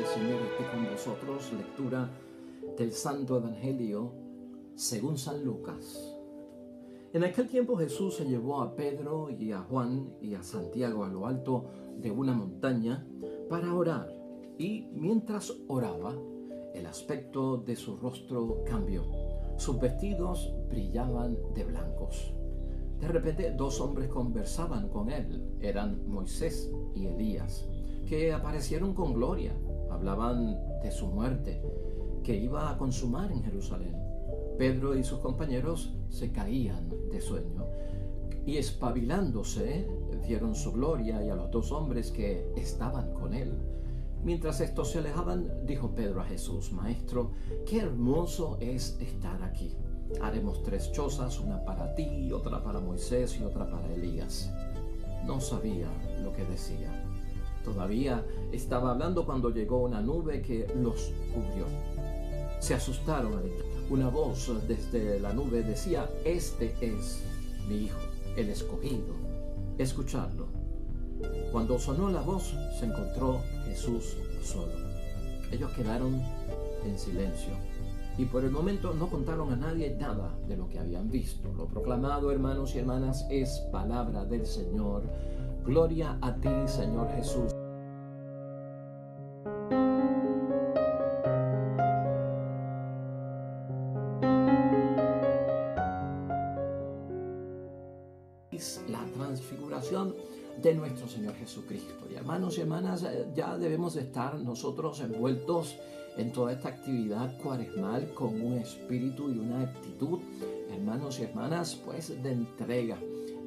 del Señor esté con vosotros. Lectura del Santo Evangelio según San Lucas. En aquel tiempo Jesús se llevó a Pedro y a Juan y a Santiago a lo alto de una montaña para orar. Y mientras oraba, el aspecto de su rostro cambió. Sus vestidos brillaban de blancos. De repente, dos hombres conversaban con él. Eran Moisés y Elías, que aparecieron con gloria. Hablaban de su muerte, que iba a consumar en Jerusalén. Pedro y sus compañeros se caían de sueño y, espabilándose, vieron su gloria y a los dos hombres que estaban con él. Mientras estos se alejaban, dijo Pedro a Jesús: Maestro, qué hermoso es estar aquí. Haremos 3 chozas, una para ti, otra para Moisés y otra para Elías. No sabía lo que decía. Todavía estaba hablando cuando llegó una nube que los cubrió. Se asustaron. Una voz desde la nube decía: Este es mi Hijo, el escogido. Escuchadlo. Cuando sonó la voz, se encontró Jesús solo. Ellos quedaron en silencio y por el momento no contaron a nadie nada de lo que habían visto. Lo proclamado, hermanos y hermanas, es palabra del Señor. Gloria a ti, Señor Jesús. La transfiguración de nuestro Señor Jesucristo. Y hermanos y hermanas, ya debemos de estar nosotros envueltos en toda esta actividad cuaresmal con un espíritu y una actitud, hermanos y hermanas, pues de entrega,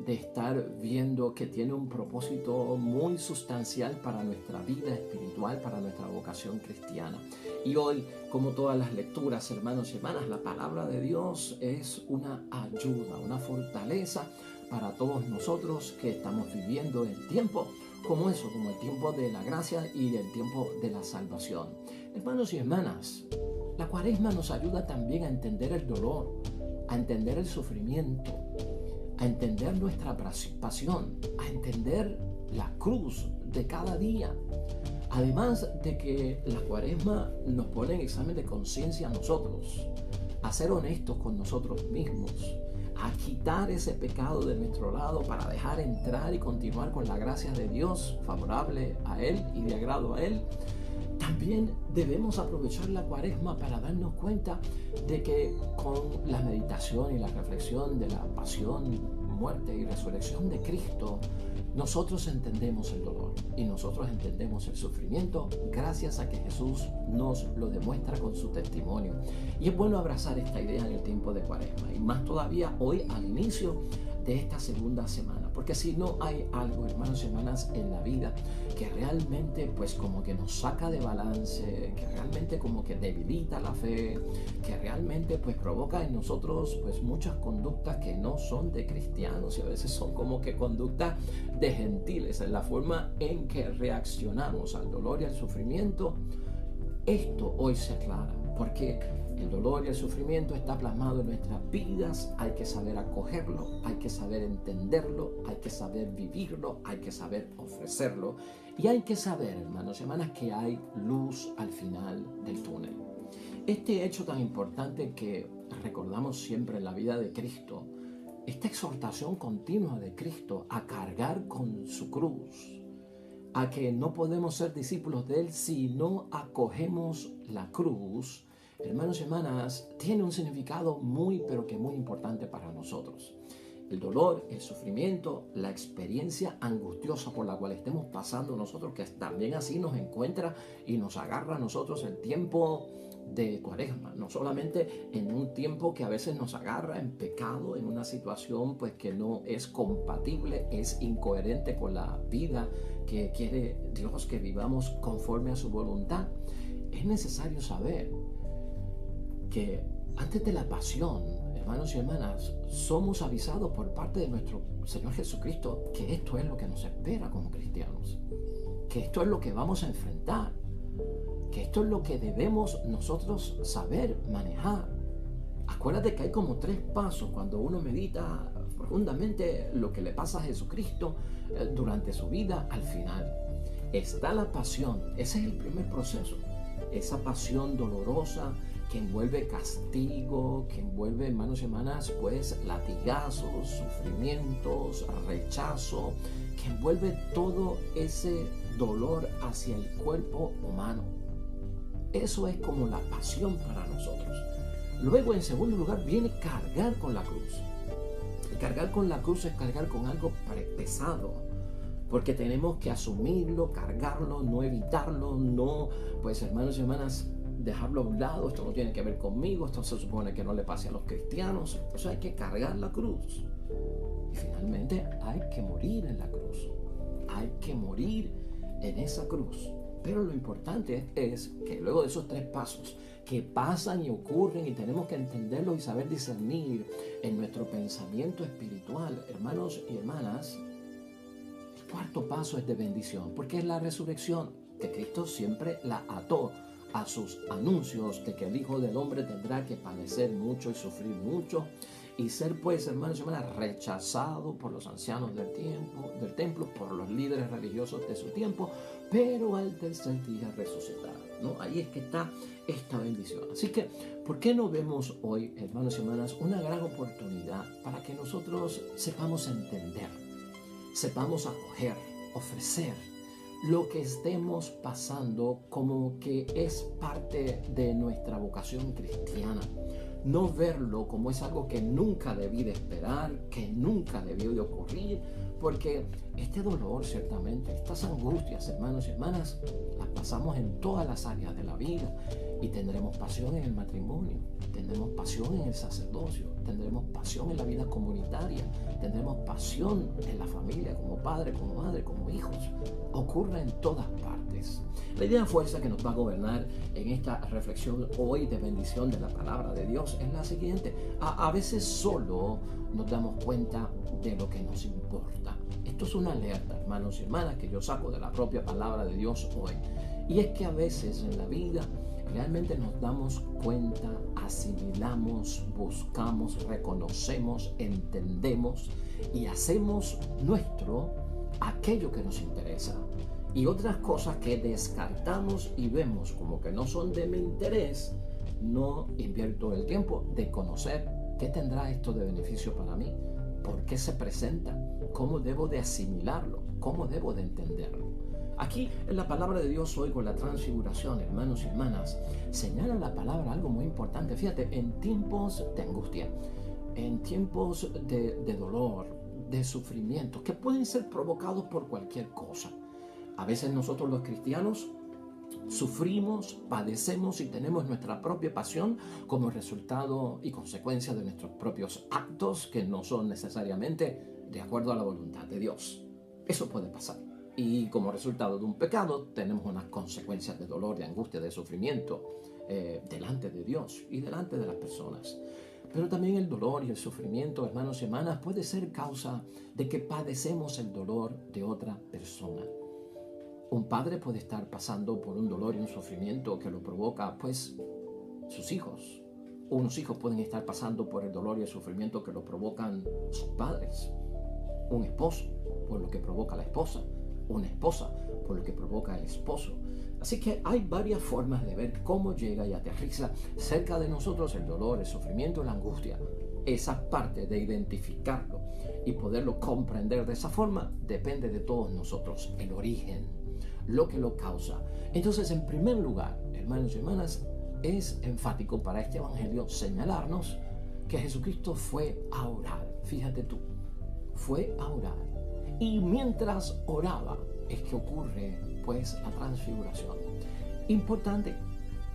de estar viendo que tiene un propósito muy sustancial para nuestra vida espiritual, para nuestra vocación cristiana. Y hoy, como todas las lecturas, hermanos y hermanas, la palabra de Dios es una ayuda, una fortaleza para todos nosotros que estamos viviendo el tiempo como eso, como el tiempo de la gracia y el tiempo de la salvación. Hermanos y hermanas, la Cuaresma nos ayuda también a entender el dolor, a entender el sufrimiento, a entender nuestra pasión, a entender la cruz de cada día. Además de que la Cuaresma nos pone en examen de conciencia a nosotros, a ser honestos con nosotros mismos, a quitar ese pecado de nuestro lado para dejar entrar y continuar con la gracia de Dios favorable a Él y de agrado a Él. También debemos aprovechar la Cuaresma para darnos cuenta de que con la meditación y la reflexión de la pasión, muerte y resurrección de Cristo, nosotros entendemos el dolor y nosotros entendemos el sufrimiento gracias a que Jesús nos lo demuestra con su testimonio. Y es bueno abrazar esta idea en el tiempo de Cuaresma y más todavía hoy al inicio de esta segunda semana, porque si no hay algo, hermanos y hermanas, en la vida que realmente pues como que nos saca de balance, que realmente como que debilita la fe, que realmente pues provoca en nosotros pues muchas conductas que no son de cristianos y a veces son como que conductas de gentiles en la forma en que reaccionamos al dolor y al sufrimiento. Esto hoy se aclara porque el dolor y el sufrimiento está plasmado en nuestras vidas. Hay que saber acogerlo, hay que saber entenderlo, hay que saber vivirlo, hay que saber ofrecerlo y hay que saber, hermanos y hermanas, que hay luz al final del túnel. Este hecho tan importante que recordamos siempre en la vida de Cristo, esta exhortación continua de Cristo a cargar con su cruz, a que no podemos ser discípulos de Él si no acogemos la cruz, hermanos y hermanas, tiene un significado muy, pero que muy importante para nosotros. El dolor, el sufrimiento, la experiencia angustiosa por la cual estemos pasando nosotros, que también así nos encuentra y nos agarra a nosotros el tiempo de Cuaresma, no solamente en un tiempo que a veces nos agarra en pecado, en una situación pues que no es compatible, es incoherente con la vida que quiere Dios que vivamos conforme a su voluntad. Es necesario saber que antes de la pasión, hermanos y hermanas, somos avisados por parte de nuestro Señor Jesucristo que esto es lo que nos espera como cristianos, que esto es lo que vamos a enfrentar, que esto es lo que debemos nosotros saber manejar. Acuérdate que hay como 3 pasos cuando uno medita profundamente lo que le pasa a Jesucristo durante su vida. Al final está la pasión, ese es el primer proceso. esa pasión dolorosa que envuelve castigo, que envuelve, hermanos y hermanas, pues latigazos, sufrimientos, rechazo, que envuelve todo ese dolor hacia el cuerpo humano. Eso es como la pasión para nosotros. Luego, en segundo lugar, viene cargar con la cruz. Y cargar con la cruz es cargar con algo pesado, porque tenemos que asumirlo, cargarlo, no evitarlo, no, pues hermanos y hermanas, dejarlo a un lado. Esto no tiene que ver conmigo, esto se supone que no le pase a los cristianos. O sea, hay que cargar la cruz. Y finalmente hay que morir en la cruz. Hay que morir en esa cruz. Pero lo importante es que luego de esos tres pasos que pasan y ocurren y tenemos que entenderlos y saber discernir en nuestro pensamiento espiritual, hermanos y hermanas, el cuarto paso es de bendición, porque es la resurrección, que Cristo siempre la ató a sus anuncios de que el Hijo del Hombre tendrá que padecer mucho y sufrir mucho y ser, pues, hermanos y hermanas, rechazado por los ancianos del templo, por los líderes religiosos de su tiempo, pero al tercer día resucitar, ¿no? Ahí es que está esta bendición. Así que, ¿por qué no vemos hoy, hermanos y hermanas, una gran oportunidad para que nosotros sepamos entender, sepamos acoger, ofrecer lo que estemos pasando como que es parte de nuestra vocación cristiana? No verlo como es algo que nunca debí de esperar, que nunca debió de ocurrir, porque este dolor, ciertamente, estas angustias, hermanos y hermanas, las pasamos en todas las áreas de la vida. Y tendremos pasión en el matrimonio, tendremos pasión en el sacerdocio, tendremos pasión en la vida comunitaria, tendremos pasión en la familia, como padre, como madre, como hijos. Ocurre en todas partes. La idea fuerza que nos va a gobernar en esta reflexión hoy de bendición de la palabra de Dios es la siguiente. A veces solo nos damos cuenta de lo que nos importa. Esto es una alerta, hermanos y hermanas, que yo saco de la propia palabra de Dios hoy. Y es que a veces en la vida realmente nos damos cuenta, asimilamos, buscamos, reconocemos, entendemos y hacemos nuestro aquello que nos interesa. Y otras cosas que descartamos y vemos como que no son de mi interés, no invierto el tiempo de conocer qué tendrá esto de beneficio para mí, por qué se presenta, cómo debo de asimilarlo, cómo debo de entenderlo. Aquí en la palabra de Dios hoy con la transfiguración, hermanos y hermanas, señala la palabra algo muy importante. Fíjate, en tiempos de angustia, en tiempos de dolor, de sufrimiento, que pueden ser provocados por cualquier cosa. A veces nosotros los cristianos sufrimos, padecemos y tenemos nuestra propia pasión como resultado y consecuencia de nuestros propios actos que no son necesariamente de acuerdo a la voluntad de Dios. Eso puede pasar. Y como resultado de un pecado tenemos unas consecuencias de dolor, de angustia, de sufrimiento delante de Dios y delante de las personas. Pero también el dolor y el sufrimiento, hermanos y hermanas, puede ser causa de que padecemos el dolor de otra persona. Un padre puede estar pasando por un dolor y un sufrimiento que lo provoca, pues, sus hijos. Unos hijos pueden estar pasando por el dolor y el sufrimiento que lo provocan sus padres. Un esposo, por lo que provoca la esposa. Una esposa, por lo que provoca el esposo. Así que hay varias formas de ver cómo llega y aterriza cerca de nosotros el dolor, el sufrimiento, la angustia. Esa parte de identificarlo y poderlo comprender de esa forma depende de todos nosotros, el origen, lo que lo causa. Entonces, en primer lugar, hermanos y hermanas, es enfático para este evangelio señalarnos que Jesucristo fue a orar. Fíjate tú, fue a orar. Y mientras oraba es que ocurre, pues, la transfiguración. Importante,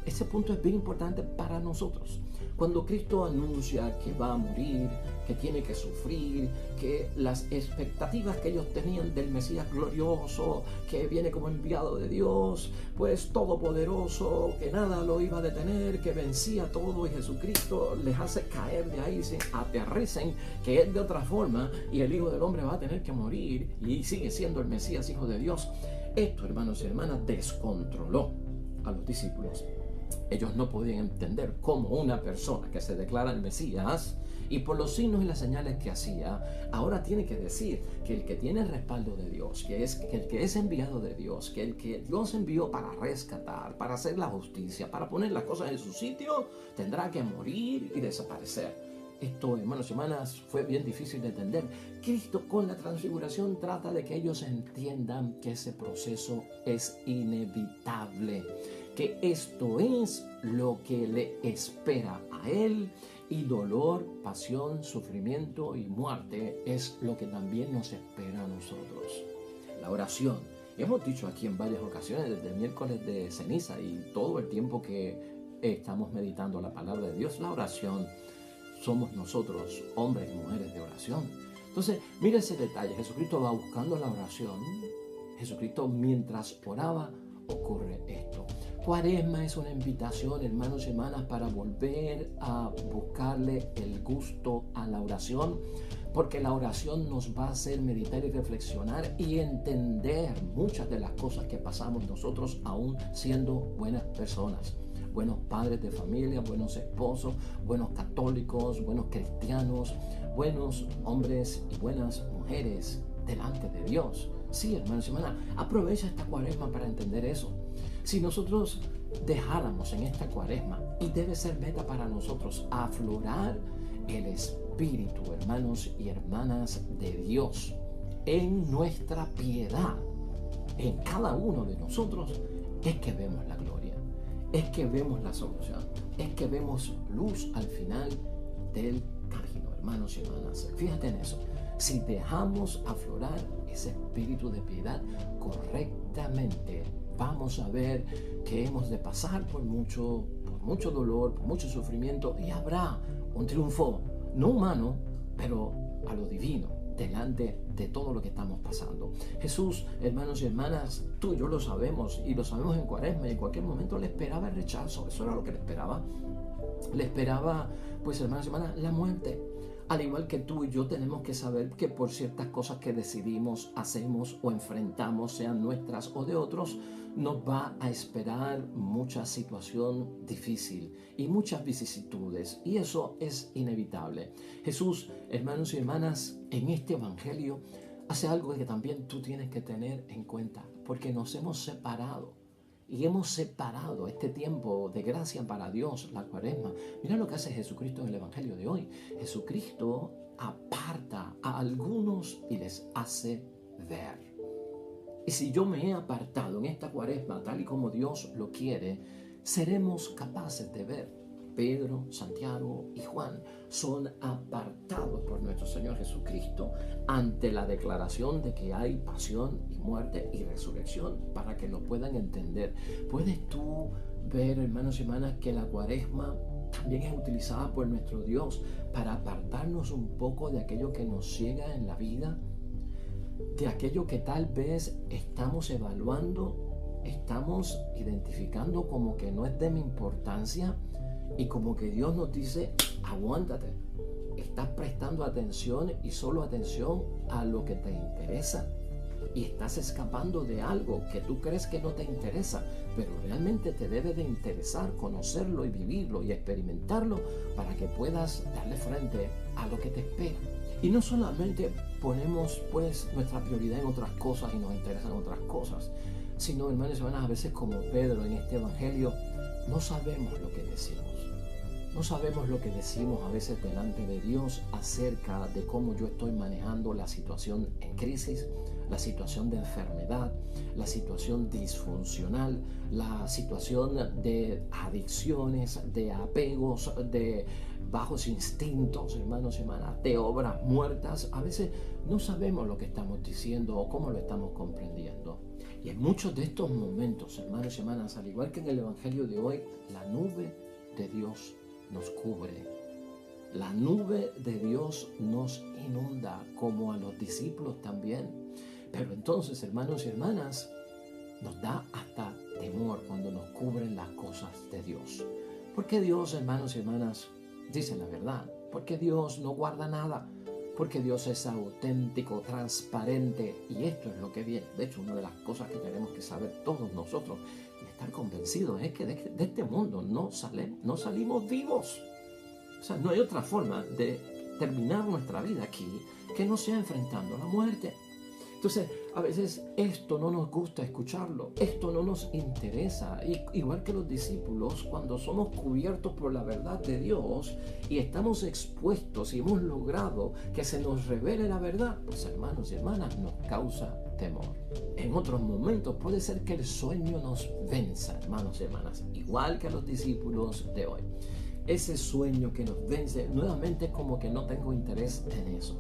ese punto es bien importante para nosotros. Cuando Cristo anuncia que va a morir, que tiene que sufrir, que las expectativas que ellos tenían del Mesías glorioso, que viene como enviado de Dios, pues todopoderoso, que nada lo iba a detener, que vencía todo, y Jesucristo les hace caer de ahí, se aterricen que es de otra forma y el Hijo del Hombre va a tener que morir y sigue siendo el Mesías, Hijo de Dios. Esto, hermanos y hermanas, descontroló a los discípulos. Ellos no podían entender cómo una persona que se declara el Mesías y por los signos y las señales que hacía, ahora tiene que decir que el que tiene el respaldo de Dios, que el que es enviado de Dios, que el que Dios envió para rescatar, para hacer la justicia, para poner las cosas en su sitio, tendrá que morir y desaparecer. Esto, hermanos y hermanas, fue bien difícil de entender. Cristo con la transfiguración trata de que ellos entiendan que ese proceso es inevitable, que esto es lo que le espera a él, y dolor, pasión, sufrimiento y muerte es lo que también nos espera a nosotros. La oración. Hemos dicho aquí en varias ocasiones, desde el miércoles de ceniza y todo el tiempo que estamos meditando la palabra de Dios, la oración. Somos nosotros, hombres y mujeres de oración. Entonces, mira ese detalle. Jesucristo va buscando la oración. Jesucristo, mientras oraba, ocurre esto. Cuaresma es una invitación, hermanos y hermanas, para volver a buscarle el gusto a la oración, porque la oración nos va a hacer meditar y reflexionar y entender muchas de las cosas que pasamos nosotros aún siendo buenas personas. Buenos padres de familia, buenos esposos, buenos católicos, buenos cristianos, buenos hombres y buenas mujeres delante de Dios. Sí, hermanos y hermanas, aprovecha esta cuaresma para entender eso. Si nosotros dejáramos en esta cuaresma, y debe ser meta para nosotros, aflorar el Espíritu, hermanos y hermanas de Dios, en nuestra piedad, en cada uno de nosotros, es que vemos la gloria, es que vemos la solución, es que vemos luz al final del camino, hermanos y hermanas. Fíjate en eso. Si dejamos aflorar ese espíritu de piedad correctamente, vamos a ver que hemos de pasar por mucho dolor, por mucho sufrimiento, y habrá un triunfo, no humano, pero a lo divino, delante de todo lo que estamos pasando. Jesús, hermanos y hermanas, tú y yo lo sabemos, y lo sabemos en Cuaresma, y en cualquier momento le esperaba el rechazo. Eso era lo que le esperaba. Le esperaba, pues, hermanos y hermanas, la muerte. Al igual que tú y yo tenemos que saber que por ciertas cosas que decidimos, hacemos o enfrentamos, sean nuestras o de otros, nos va a esperar mucha situación difícil y muchas vicisitudes, y eso es inevitable. Jesús, hermanos y hermanas, en este evangelio hace algo que también tú tienes que tener en cuenta, porque nos hemos separado. Y hemos separado este tiempo de gracia para Dios, la cuaresma. Mira lo que hace Jesucristo en el Evangelio de hoy. Jesucristo aparta a algunos y les hace ver. Y si yo me he apartado en esta cuaresma, tal y como Dios lo quiere, seremos capaces de ver. Pedro, Santiago y Juan son apartados por nuestro Señor Jesucristo ante la declaración de que hay pasión y muerte y resurrección, para que lo puedan entender. ¿Puedes tú ver, hermanos y hermanas, que la cuaresma también es utilizada por nuestro Dios para apartarnos un poco de aquello que nos ciega en la vida, de aquello que tal vez estamos evaluando, estamos identificando como que no es de mi importancia, y como que Dios nos dice: aguántate, estás prestando atención y solo atención a lo que te interesa, y estás escapando de algo que tú crees que no te interesa, pero realmente te debe de interesar conocerlo y vivirlo y experimentarlo para que puedas darle frente a lo que te espera. Y no solamente ponemos pues nuestra prioridad en otras cosas y nos interesan otras cosas, sino, hermanos y hermanas, a veces como Pedro en este evangelio, no sabemos lo que decimos. No sabemos lo que decimos a veces delante de Dios acerca de cómo yo estoy manejando la situación en crisis, la situación de enfermedad, la situación disfuncional, la situación de adicciones, de apegos, de bajos instintos, hermanos y hermanas, de obras muertas. A veces no sabemos lo que estamos diciendo o cómo lo estamos comprendiendo. Y en muchos de estos momentos, hermanos y hermanas, al igual que en el Evangelio de hoy, la nube de Dios nos cubre. La nube de Dios nos inunda, como a los discípulos también. Pero entonces, hermanos y hermanas, nos da hasta temor cuando nos cubren las cosas de Dios. Porque Dios, hermanos y hermanas, dice la verdad. Porque Dios no guarda nada. Porque Dios es auténtico, transparente. Y esto es lo que viene. De hecho, una de las cosas que tenemos que saber todos nosotros, y estar convencidos es que de este mundo no salimos vivos. O sea, no hay otra forma de terminar nuestra vida aquí que no sea enfrentando la muerte. Entonces, a veces esto no nos gusta escucharlo, esto no nos interesa. Igual que los discípulos, cuando somos cubiertos por la verdad de Dios y estamos expuestos y hemos logrado que se nos revele la verdad, pues hermanos y hermanas, nos causa temor. En otros momentos puede ser que el sueño nos venza, hermanos y hermanas, igual que a los discípulos de hoy. Ese sueño que nos vence, nuevamente como que no tengo interés en eso.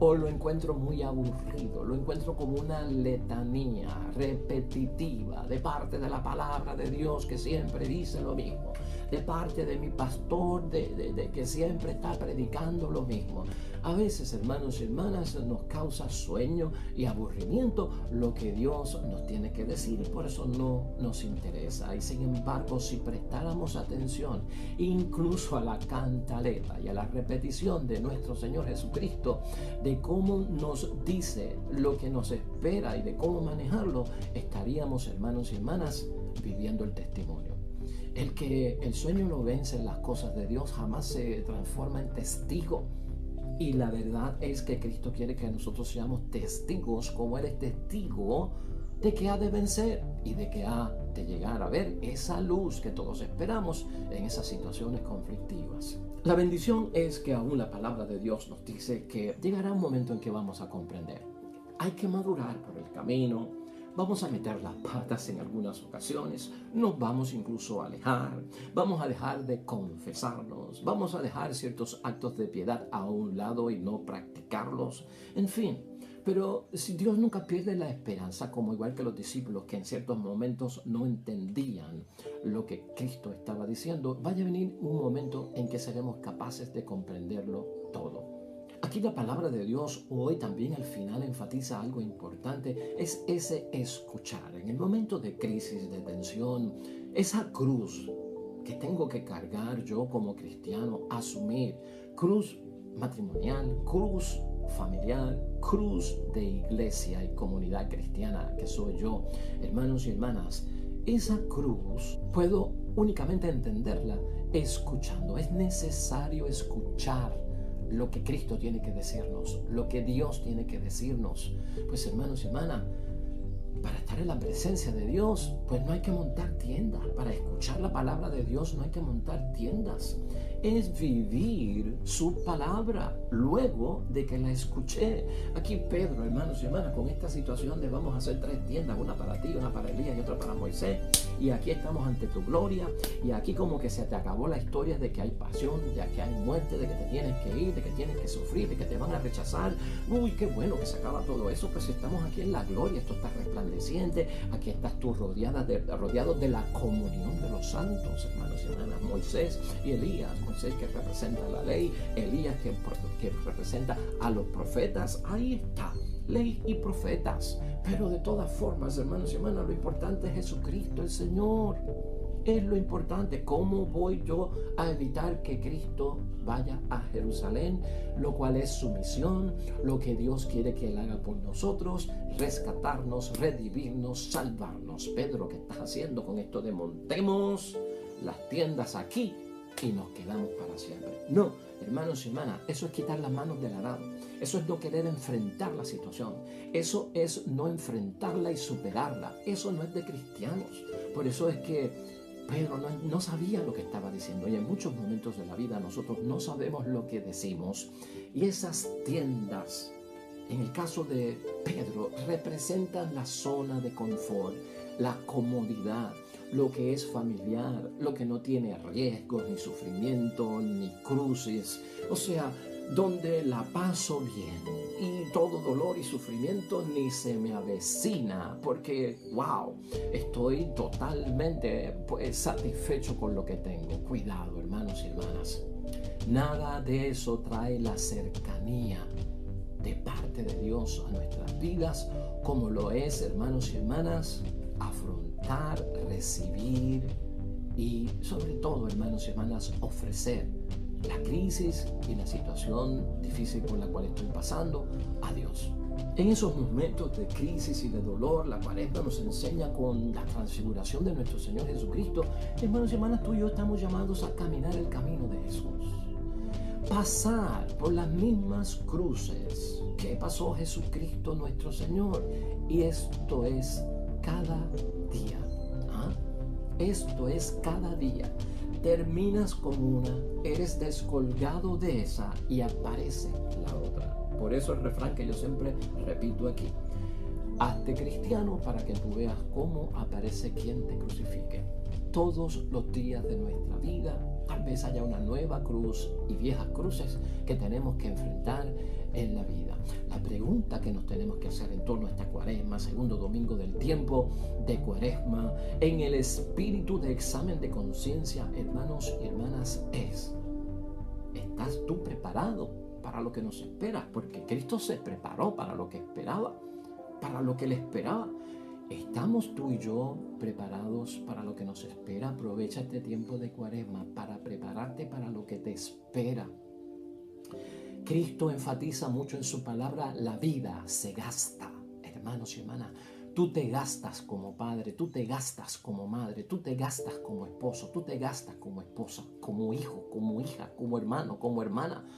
O lo encuentro muy aburrido, lo encuentro como una letanía repetitiva de parte de la palabra de Dios que siempre dice lo mismo, de parte de mi pastor de que siempre está predicando lo mismo. A veces, hermanos y hermanas, nos causa sueño y aburrimiento lo que Dios nos tiene que decir y por eso no nos interesa. Y sin embargo, si prestáramos atención incluso a la cantaleta y a la repetición de nuestro Señor Jesucristo, de cómo nos dice lo que nos espera y de cómo manejarlo, estaríamos, hermanos y hermanas, viviendo el testimonio. El que el sueño lo vence en las cosas de Dios jamás se transforma en testigo. Y la verdad es que Cristo quiere que nosotros seamos testigos, como Él es testigo de que ha de vencer y de que ha de llegar a ver esa luz que todos esperamos en esas situaciones conflictivas. La bendición es que aún la palabra de Dios nos dice que llegará un momento en que vamos a comprender. Hay que madurar por el camino. Vamos a meter las patas en algunas ocasiones, nos vamos incluso a alejar, vamos a dejar de confesarnos, vamos a dejar ciertos actos de piedad a un lado y no practicarlos, en fin. Pero si Dios nunca pierde la esperanza, como igual que los discípulos que en ciertos momentos no entendían lo que Cristo estaba diciendo, vaya a venir un momento en que seremos capaces de comprenderlo todo. Aquí la palabra de Dios hoy también al final enfatiza algo importante, es ese escuchar. En el momento de crisis, de tensión, esa cruz que tengo que cargar yo como cristiano, asumir, cruz matrimonial, cruz familiar, cruz de iglesia y comunidad cristiana que soy yo, hermanos y hermanas, esa cruz puedo únicamente entenderla escuchando. Es necesario escuchar lo que Cristo tiene que decirnos, lo que Dios tiene que decirnos. Pues hermanos y hermanas, para estar en la presencia de Dios, pues no hay que montar tiendas. Para escuchar la palabra de Dios no hay que montar tiendas. Es vivir su palabra luego de que la escuché. Aquí Pedro, hermanos y hermanas, con esta situación de vamos a hacer 3 tiendas, una para ti, una para Elías y otra para Moisés. Y aquí estamos ante tu gloria. Y aquí como que se te acabó la historia de que hay pasión, de que hay muerte, de que te tienes que ir, de que tienes que sufrir, de que te van a rechazar. Uy, qué bueno que se acaba todo eso. Pues estamos aquí en la gloria, esto está resplandeciente. Aquí estás tú rodeado de la comunión de los santos, hermanos y hermanas. Moisés y Elías. Moisés que representa la ley, Elías que representa a los profetas. Ahí está, ley y profetas. Pero de todas formas, hermanos y hermanas, lo importante es Jesucristo, el Señor. Es lo importante. ¿Cómo voy yo a evitar que Cristo vaya a Jerusalén? Lo cual es su misión, lo que Dios quiere que Él haga por nosotros, rescatarnos, redimirnos, salvarnos. Pedro, ¿qué estás haciendo con esto de montemos las tiendas aquí y nos quedamos para siempre? No, hermanos y hermanas, eso es quitar las manos del arado. Eso es no querer enfrentar la situación. Eso es no enfrentarla y superarla. Eso no es de cristianos. Por eso es que Pedro no sabía lo que estaba diciendo. Y en muchos momentos de la vida nosotros no sabemos lo que decimos. Y esas tiendas, en el caso de Pedro, representan la zona de confort, la comodidad, lo que es familiar, lo que no tiene riesgos, ni sufrimiento, ni cruces. O sea, donde la paso bien y todo dolor y sufrimiento ni se me avecina, porque wow, estoy totalmente satisfecho con lo que tengo. Cuidado, hermanos y hermanas, nada de eso trae la cercanía de parte de Dios a nuestras vidas, como lo es, hermanos y hermanas, afrontar, recibir y sobre todo, hermanos y hermanas, ofrecer la crisis y la situación difícil por la cual estoy pasando a Dios. En esos momentos de crisis y de dolor, la Cuaresma nos enseña con la transfiguración de nuestro Señor Jesucristo. Hermanos y hermanas, tú y yo estamos llamados a caminar el camino de Jesús. Pasar por las mismas cruces que pasó Jesucristo nuestro Señor. Y esto es cada día. Esto es cada día. Terminas con una, eres descolgado de esa y aparece la otra. Por eso el refrán que yo siempre repito aquí: hazte cristiano para que tú veas cómo aparece quien te crucifique. Todos los días de nuestra vida, tal vez haya una nueva cruz y viejas cruces que tenemos que enfrentar en la vida. La pregunta que nos tenemos que hacer en torno a esta Cuaresma, segundo domingo del tiempo de Cuaresma, en el espíritu de examen de conciencia, hermanos y hermanas, es: ¿estás tú preparado para lo que nos espera? Porque Cristo se preparó para lo que esperaba, para lo que le esperaba. ¿Estamos tú y yo preparados para lo que nos espera? Aprovecha este tiempo de Cuaresma para prepararte para lo que te espera. Cristo enfatiza mucho en su palabra: la vida se gasta. Hermanos y hermanas, tú te gastas como padre, tú te gastas como madre, tú te gastas como esposo, tú te gastas como esposa, como hijo, como hija, como hermano, como hermana.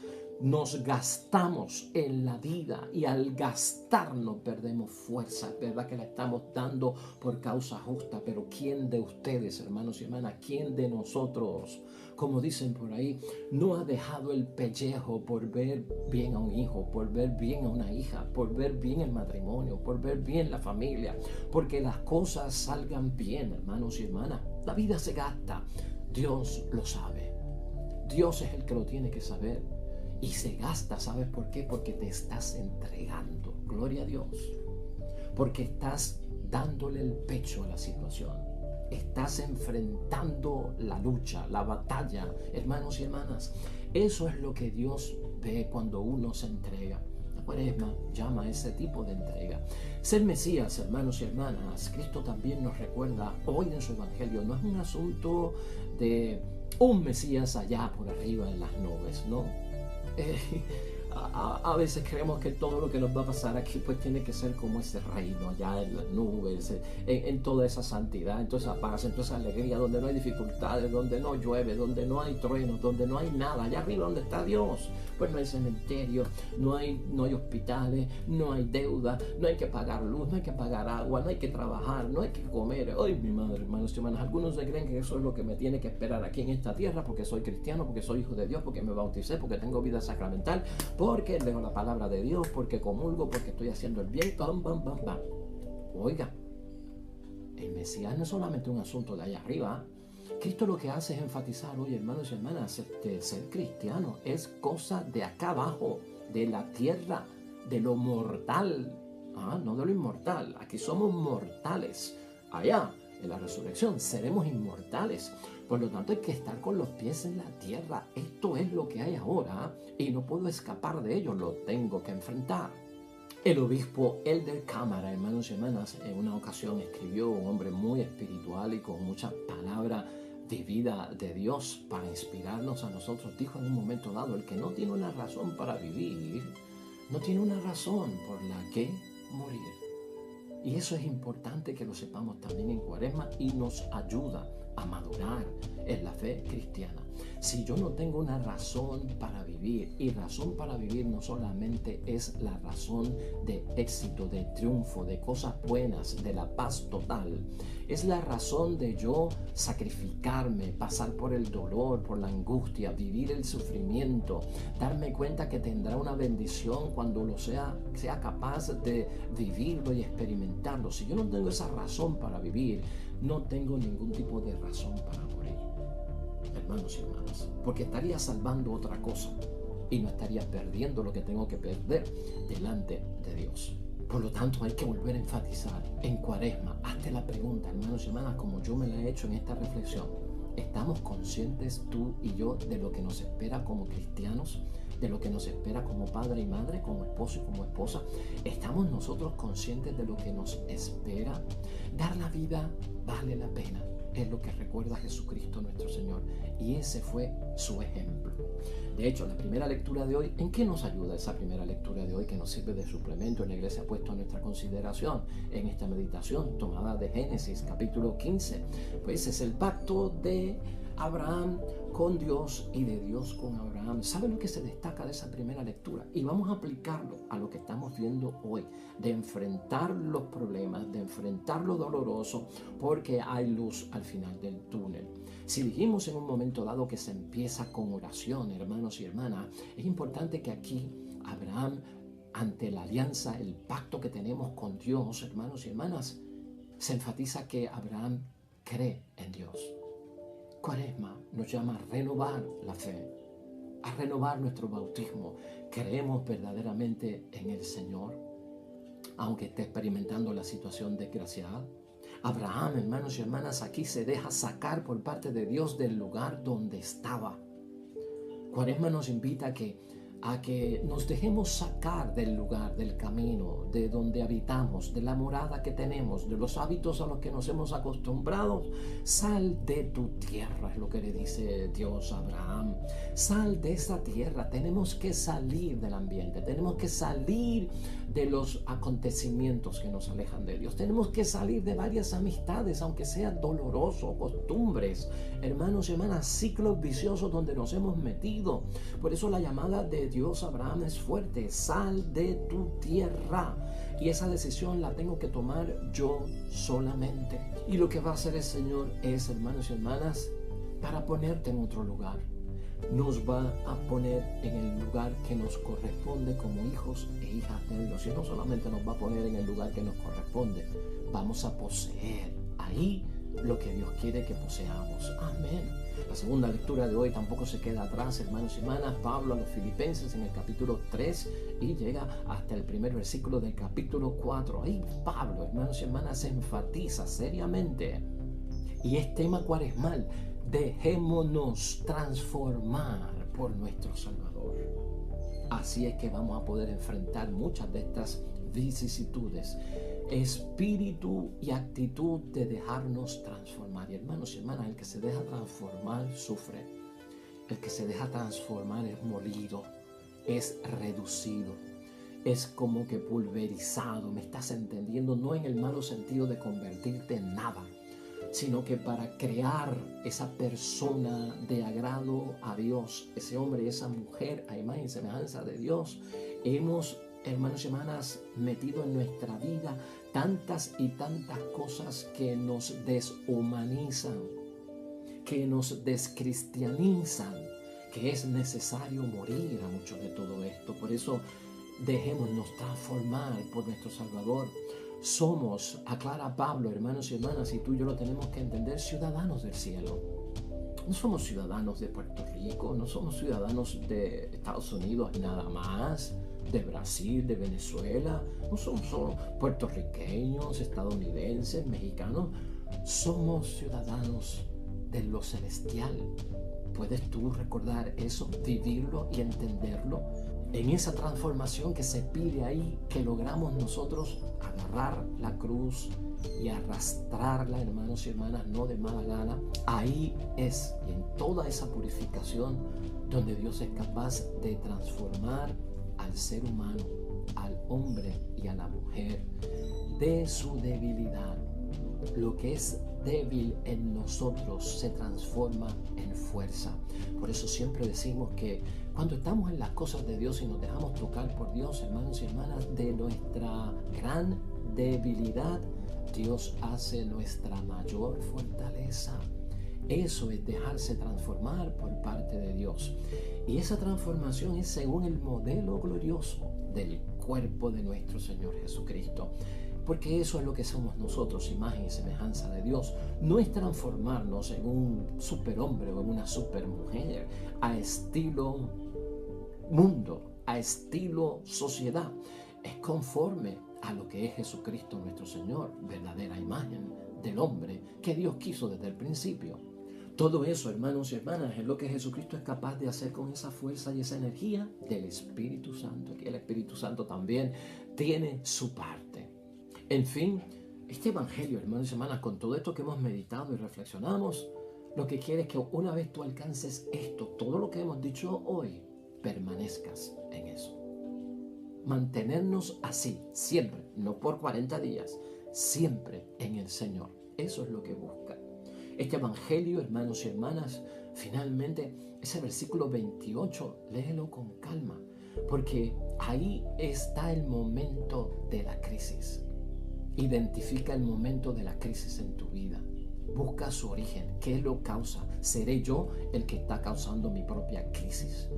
Nos gastamos en la vida y al gastarnos perdemos fuerza. Es verdad que la estamos dando por causa justa, pero ¿quién de ustedes, hermanos y hermanas, quién de nosotros, como dicen por ahí, no ha dejado el pellejo por ver bien a un hijo, por ver bien a una hija, por ver bien el matrimonio, por ver bien la familia, porque las cosas salgan bien, hermanos y hermanas? La vida se gasta. Dios lo sabe. Dios es el que lo tiene que saber. Y se gasta, ¿sabes por qué? Porque te estás entregando, gloria a Dios. Porque estás dándole el pecho a la situación. Estás enfrentando la lucha, la batalla, hermanos y hermanas. Eso es lo que Dios ve cuando uno se entrega. La Cuaresma llama a ese tipo de entrega. Ser Mesías, hermanos y hermanas, Cristo también nos recuerda hoy en su Evangelio, no es un asunto de un Mesías allá por arriba en las nubes, ¿no? A veces creemos que todo lo que nos va a pasar aquí pues tiene que ser como ese reino allá en las nubes, en toda esa santidad, en toda esa paz, en toda esa alegría, donde no hay dificultades, donde no llueve, donde no hay truenos, donde no hay nada. Allá arriba donde está Dios, pues no hay cementerio, no hay hospitales, no hay deuda, no hay que pagar luz, no hay que pagar agua, no hay que trabajar, no hay que comer. Ay, mi madre, hermanos y hermanas, algunos se creen que eso es lo que me tiene que esperar aquí en esta tierra porque soy cristiano, porque soy hijo de Dios, porque me bauticé, porque tengo vida sacramental, porque leo la palabra de Dios, porque comulgo, porque estoy haciendo el bien, bam, bam, bam, bam. Oiga, el Mesías no es solamente un asunto de allá arriba. Cristo lo que hace es enfatizar: oye, hermanos y hermanas, ser cristiano es cosa de acá abajo, de la tierra, de lo mortal, no de lo inmortal. Aquí somos mortales. Allá, en la resurrección, seremos inmortales. Por lo tanto, hay que estar con los pies en la tierra. Esto es lo que hay ahora y no puedo escapar de ello, lo tengo que enfrentar. El obispo Elder Cámara, hermanos y hermanas, en una ocasión escribió, un hombre muy espiritual y con mucha palabra de vida de Dios para inspirarnos a nosotros, dijo en un momento dado: el que no tiene una razón para vivir, no tiene una razón por la que morir. Y eso es importante que lo sepamos también en Cuaresma y nos ayuda a madurar en la fe cristiana. Si yo no tengo una razón para vivir, y razón para vivir no solamente es la razón de éxito, de triunfo, de cosas buenas, de la paz total, es la razón de yo sacrificarme, pasar por el dolor, por la angustia, vivir el sufrimiento, darme cuenta que tendrá una bendición cuando lo sea capaz de vivirlo y experimentarlo. Si yo no tengo esa razón para vivir, no tengo ningún tipo de razón para morir, hermanos y hermanas, porque estaría salvando otra cosa y no estaría perdiendo lo que tengo que perder delante de Dios. Por lo tanto, hay que volver a enfatizar en Cuaresma. Hazte la pregunta, hermanos y hermanas, como yo me la he hecho en esta reflexión: ¿estamos conscientes tú y yo de lo que nos espera como cristianos? ¿De lo que nos espera como padre y madre, como esposo y como esposa? ¿Estamos nosotros conscientes de lo que nos espera? Dar la vida vale la pena. Es lo que recuerda Jesucristo nuestro Señor, y ese fue su ejemplo. De hecho, la primera lectura de hoy, ¿en qué nos ayuda esa primera lectura de hoy que nos sirve de suplemento? La iglesia ha puesto a nuestra consideración en esta meditación tomada de Génesis capítulo 15. Pues es el pacto de Abraham con Dios y de Dios con Abraham. ¿Sabe lo que se destaca de esa primera lectura? Y vamos a aplicarlo a lo que estamos viendo hoy, de enfrentar los problemas, de enfrentar lo doloroso, porque hay luz al final del túnel. Si dijimos en un momento dado que se empieza con oración, hermanos y hermanas, es importante que aquí Abraham, ante la alianza, el pacto que tenemos con Dios, hermanos y hermanas, se enfatiza que Abraham cree en Dios. Cuaresma nos llama a renovar la fe, a renovar nuestro bautismo. Creemos verdaderamente en el Señor, aunque esté experimentando la situación desgraciada. Abraham, hermanos y hermanas, aquí se deja sacar por parte de Dios del lugar donde estaba. Cuaresma nos invita a que nos dejemos sacar del lugar, del camino, de donde habitamos, de la morada que tenemos, de los hábitos a los que nos hemos acostumbrado. Sal de tu tierra, es lo que le dice Dios a Abraham. Sal de esa tierra. Tenemos que salir del ambiente, tenemos que salir de los acontecimientos que nos alejan de Dios. Tenemos que salir de varias amistades, aunque sea doloroso, costumbres, hermanos y hermanas, ciclos viciosos donde nos hemos metido. Por eso la llamada de Dios a Abraham es fuerte: sal de tu tierra. Y esa decisión la tengo que tomar yo solamente. Y lo que va a hacer el Señor es, hermanos y hermanas, para ponerte en otro lugar. Nos va a poner en el lugar que nos corresponde como hijos e hijas de Dios. Y no solamente nos va a poner en el lugar que nos corresponde, vamos a poseer ahí lo que Dios quiere que poseamos. Amén. La segunda lectura de hoy tampoco se queda atrás, hermanos y hermanas. Pablo a los Filipenses en el capítulo 3 y llega hasta el primer versículo del capítulo 4. Ahí Pablo, hermanos y hermanas, se enfatiza seriamente, y es tema cuaresmal: dejémonos transformar por nuestro Salvador. Así es que vamos a poder enfrentar muchas de estas vicisitudes. Espíritu y actitud de dejarnos transformar. Y hermanos y hermanas, el que se deja transformar sufre. El que se deja transformar es molido, es reducido, es como que pulverizado. ¿Me estás entendiendo? No en el malo sentido de convertirte en nada, sino que para crear esa persona de agrado a Dios, ese hombre y esa mujer a imagen y semejanza de Dios, hemos, hermanos y hermanas, metido en nuestra vida tantas y tantas cosas que nos deshumanizan, que nos descristianizan, que es necesario morir a mucho de todo esto. Por eso dejémonos transformar por nuestro Salvador. Somos, aclara Pablo, hermanos y hermanas, y tú y yo lo tenemos que entender, ciudadanos del cielo. No somos ciudadanos de Puerto Rico, no somos ciudadanos de Estados Unidos nada más, de Brasil, de Venezuela. No somos solo puertorriqueños, estadounidenses, mexicanos. Somos ciudadanos de lo celestial. ¿Puedes tú recordar eso, vivirlo y entenderlo? En esa transformación que se pide ahí, que logramos nosotros agarrar la cruz y arrastrarla, hermanos y hermanas, no de mala gana. Ahí es, en toda esa purificación, donde Dios es capaz de transformar al ser humano, al hombre y a la mujer, de su debilidad. Lo que es débil en nosotros se transforma en fuerza. Por eso siempre decimos que cuando estamos en las cosas de Dios y nos dejamos tocar por Dios, hermanos y hermanas, de nuestra gran debilidad, Dios hace nuestra mayor fortaleza. Eso es dejarse transformar por parte de Dios. Y esa transformación es según el modelo glorioso del cuerpo de nuestro Señor Jesucristo. Porque eso es lo que somos nosotros, imagen y semejanza de Dios. No es transformarnos en un superhombre o en una supermujer a estilo mundo, a estilo sociedad. Es conforme a lo que es Jesucristo nuestro Señor, verdadera imagen del hombre que Dios quiso desde el principio. Todo eso, hermanos y hermanas, es lo que Jesucristo es capaz de hacer con esa fuerza y esa energía del Espíritu Santo. Que el Espíritu Santo también tiene su parte. En fin, este evangelio, hermanos y hermanas, con todo esto que hemos meditado y reflexionamos, lo que quiere es que una vez tú alcances esto, todo lo que hemos dicho hoy, permanezcas en eso. Mantenernos así, siempre, no por 40 días, siempre en el Señor. Eso es lo que busca. Este evangelio, hermanos y hermanas, finalmente, ese versículo 28, léelo con calma, porque ahí está el momento de la crisis. Identifica el momento de la crisis en tu vida. Busca su origen. ¿Qué lo causa? ¿Seré yo el que está causando mi propia crisis?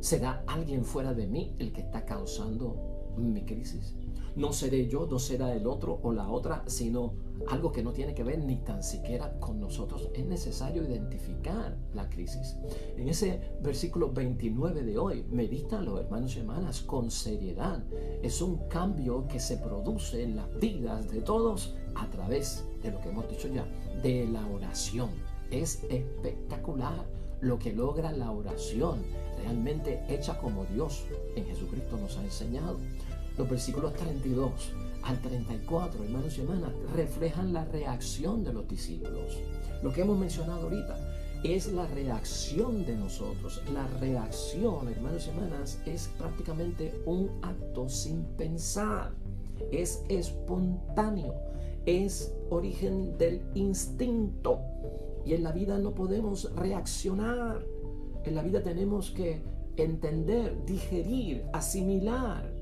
¿Será alguien fuera de mí el que está causando mi crisis? No seré yo, no será el otro o la otra, sino algo que no tiene que ver ni tan siquiera con nosotros. Es necesario identificar la crisis. En ese versículo 29 de hoy, medítalo, hermanos y hermanas, con seriedad. Es un cambio que se produce en las vidas de todos a través de lo que hemos dicho ya, de la oración. Es espectacular lo que logra la oración, realmente hecha como Dios en Jesucristo nos ha enseñado. Los versículos 32 al 34, hermanos y hermanas, reflejan la reacción de los discípulos. Lo que hemos mencionado ahorita es la reacción de nosotros. La reacción, hermanos y hermanas, es prácticamente un acto sin pensar. Es espontáneo, es origen del instinto. Y en la vida no podemos reaccionar. En la vida tenemos que entender, digerir, asimilar,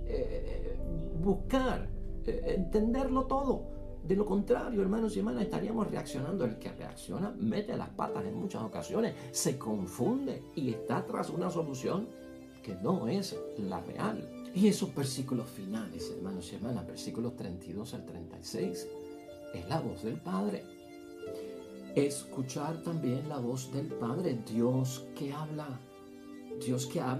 buscar, entenderlo todo. De lo contrario, hermanos y hermanas, estaríamos reaccionando. El que reacciona mete las patas en muchas ocasiones, se confunde y está tras una solución que no es la real. Y esos versículos finales, hermanos y hermanas, versículos 32 al 36, es la voz del Padre. Escuchar también la voz del Padre, Dios que habla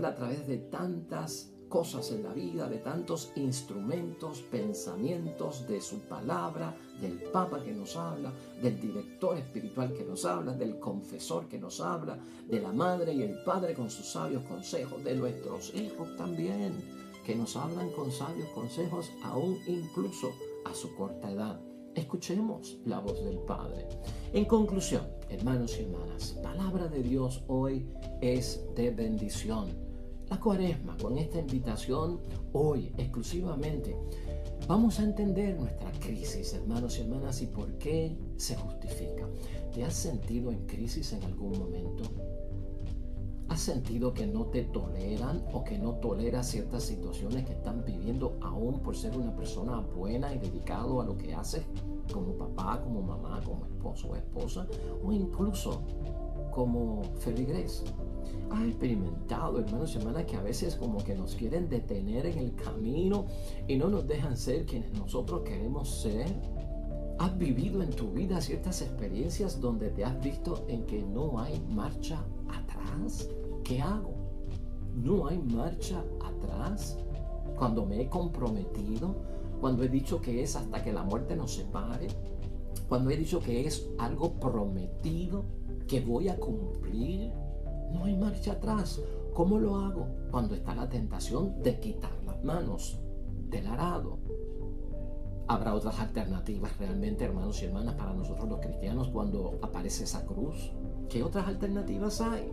a través de tantas cosas en la vida, de tantos instrumentos, pensamientos, de su palabra, del Papa que nos habla, del director espiritual que nos habla, del confesor que nos habla, de la madre y el padre con sus sabios consejos, de nuestros hijos también, que nos hablan con sabios consejos aún incluso a su corta edad. Escuchemos la voz del Padre. En conclusión, hermanos y hermanas, palabra de Dios hoy es de bendición. La Cuaresma, con esta invitación hoy exclusivamente, vamos a entender nuestra crisis, hermanos y hermanas, y por qué se justifica. ¿Te has sentido en crisis en algún momento? ¿Has sentido que no te toleran o que no toleras ciertas situaciones que están viviendo aún por ser una persona buena y dedicado a lo que haces, como papá, como mamá, como esposo o esposa, o incluso como feligrés? ¿Has experimentado, hermanos y hermanas, que a veces como que nos quieren detener en el camino y no nos dejan ser quienes nosotros queremos ser? ¿Has vivido en tu vida ciertas experiencias donde te has visto en que no hay marcha atrás? ¿Qué hago? ¿No hay marcha atrás? Cuando me he comprometido, cuando he dicho que es hasta que la muerte nos separe, cuando he dicho que es algo prometido, que voy a cumplir, no hay marcha atrás. ¿Cómo lo hago? Cuando está la tentación de quitar las manos del arado. ¿Habrá otras alternativas realmente, hermanos y hermanas, para nosotros los cristianos cuando aparece esa cruz? ¿Qué otras alternativas hay?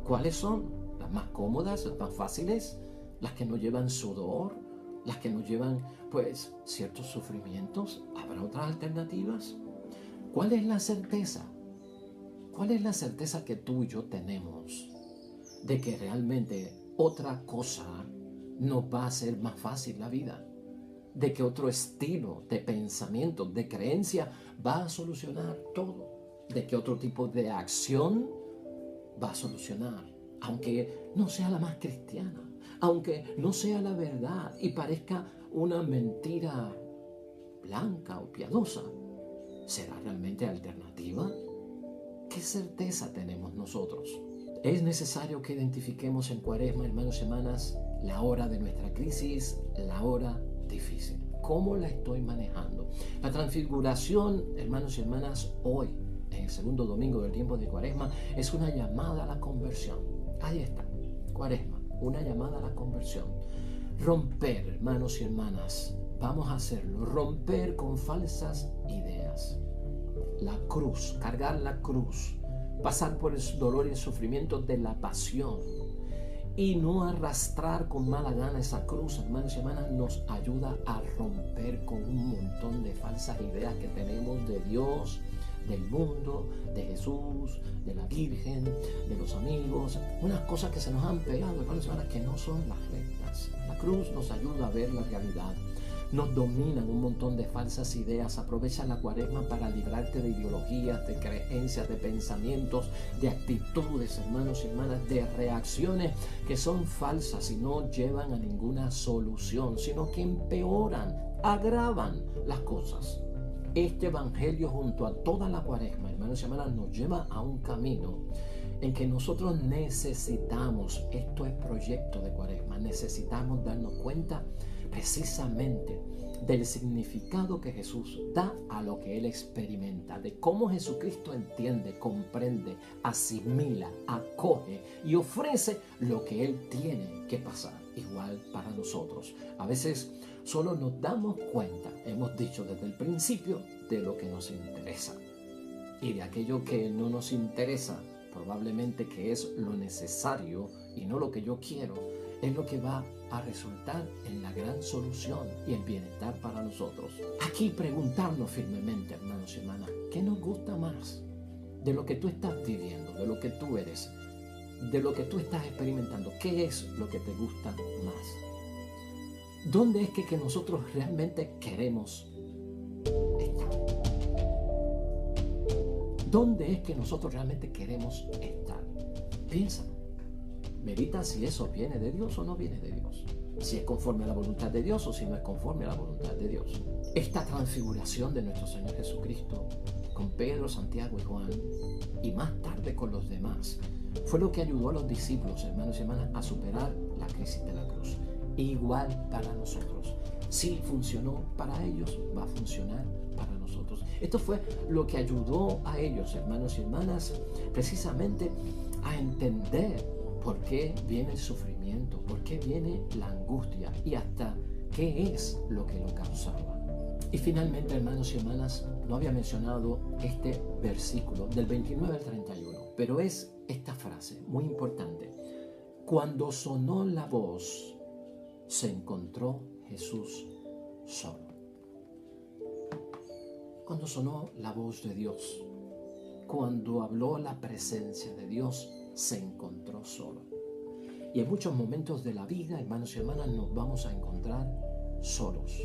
¿Cuáles son? ¿Las más cómodas, las más fáciles? ¿Las que no llevan sudor? ¿Las que no llevan, pues, ciertos sufrimientos? ¿Habrá otras alternativas? ¿Cuál es la certeza? ¿Cuál es la certeza que tú y yo tenemos de que realmente otra cosa nos va a hacer más fácil la vida? De que otro estilo de pensamiento, de creencia va a solucionar todo. De que otro tipo de acción va a solucionar. Aunque no sea la más cristiana, aunque no sea la verdad y parezca una mentira blanca o piadosa, ¿será realmente alternativa? ¿Qué certeza tenemos nosotros? Es necesario que identifiquemos en Cuaresma, hermanos y hermanas, la hora de nuestra crisis, la hora difícil. ¿Cómo la estoy manejando? La transfiguración, hermanos y hermanas, hoy, en el segundo domingo del tiempo de Cuaresma, es una llamada a la conversión. Ahí está, Cuaresma, una llamada a la conversión. Romper, hermanos y hermanas, vamos a hacerlo. Romper con falsas ideas. La cruz, cargar la cruz, pasar por el dolor y el sufrimiento de la pasión y no arrastrar con mala gana esa cruz, hermanos y hermanas, nos ayuda a romper con un montón de falsas ideas que tenemos de Dios, del mundo, de Jesús, de la Virgen, de los amigos, unas cosas que se nos han pegado, hermanos y hermanas, que no son las rectas. La cruz nos ayuda a ver la realidad. Nos dominan un montón de falsas ideas. Aprovecha la Cuaresma para librarte de ideologías, de creencias, de pensamientos, de actitudes, hermanos y hermanas, de reacciones que son falsas y no llevan a ninguna solución, sino que empeoran, agravan las cosas. Este evangelio junto a toda la Cuaresma, hermanos y hermanas, nos lleva a un camino en que nosotros necesitamos, esto es proyecto de Cuaresma, necesitamos darnos cuenta precisamente del significado que Jesús da a lo que Él experimenta, de cómo Jesucristo entiende, comprende, asimila, acoge y ofrece lo que Él tiene que pasar, igual para nosotros. A veces solo nos damos cuenta, hemos dicho desde el principio, de lo que nos interesa. Y de aquello que no nos interesa, probablemente que es lo necesario y no lo que yo quiero, es lo que va a resultar en la gran solución y el bienestar para nosotros. Aquí preguntarnos firmemente, hermanos y hermanas, ¿qué nos gusta más de lo que tú estás viviendo, de lo que tú eres, de lo que tú estás experimentando? ¿Qué es lo que te gusta más? ¿Dónde es que nosotros realmente queremos estar? ¿Dónde es que nosotros realmente queremos estar? Piensa. Medita si eso viene de Dios o no viene de Dios. Si es conforme a la voluntad de Dios o si no es conforme a la voluntad de Dios. Esta transfiguración de nuestro Señor Jesucristo con Pedro, Santiago y Juan y más tarde con los demás fue lo que ayudó a los discípulos, hermanos y hermanas, a superar la crisis de la cruz. Igual para nosotros. Si funcionó para ellos, va a funcionar para nosotros. Esto fue lo que ayudó a ellos, hermanos y hermanas, precisamente a entender por qué viene el sufrimiento, por qué viene la angustia y hasta qué es lo que lo causaba. Y finalmente, hermanos y hermanas, no había mencionado este versículo del 29 al 31, pero es esta frase muy importante. Cuando sonó la voz, se encontró Jesús solo. Cuando sonó la voz de Dios, cuando habló la presencia de Dios, se encontró solo. Y en muchos momentos de la vida, hermanos y hermanas, nos vamos a encontrar solos.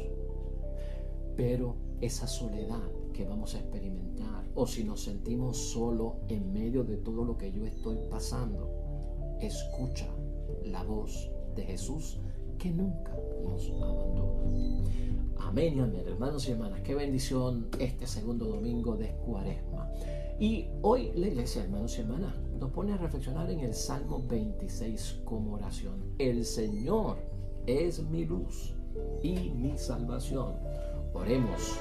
Pero esa soledad que vamos a experimentar, o si nos sentimos solos en medio de todo lo que yo estoy pasando, escucha la voz de Jesús que nunca nos abandona. Amén y amén, hermanos y hermanas. Qué bendición este segundo domingo de Cuaresma. Y hoy la iglesia, hermanos y hermanas, nos pone a reflexionar en el Salmo 26 como oración. El Señor es mi luz y mi salvación. Oremos.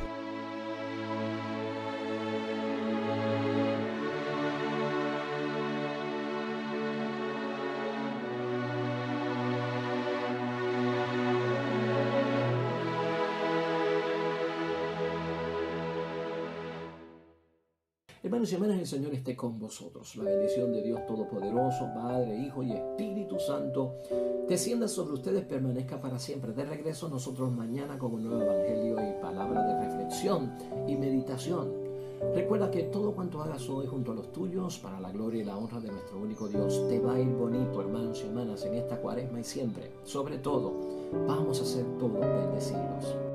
Hermanos y hermanas, el Señor esté con vosotros. La bendición de Dios Todopoderoso, Padre, Hijo y Espíritu Santo, descienda sobre ustedes, permanezca para siempre. De regreso nosotros mañana con un nuevo evangelio y palabra de reflexión y meditación. Recuerda que todo cuanto hagas hoy junto a los tuyos, para la gloria y la honra de nuestro único Dios, te va a ir bonito, hermanos y hermanas, en esta Cuaresma y siempre. Sobre todo, vamos a ser todos bendecidos.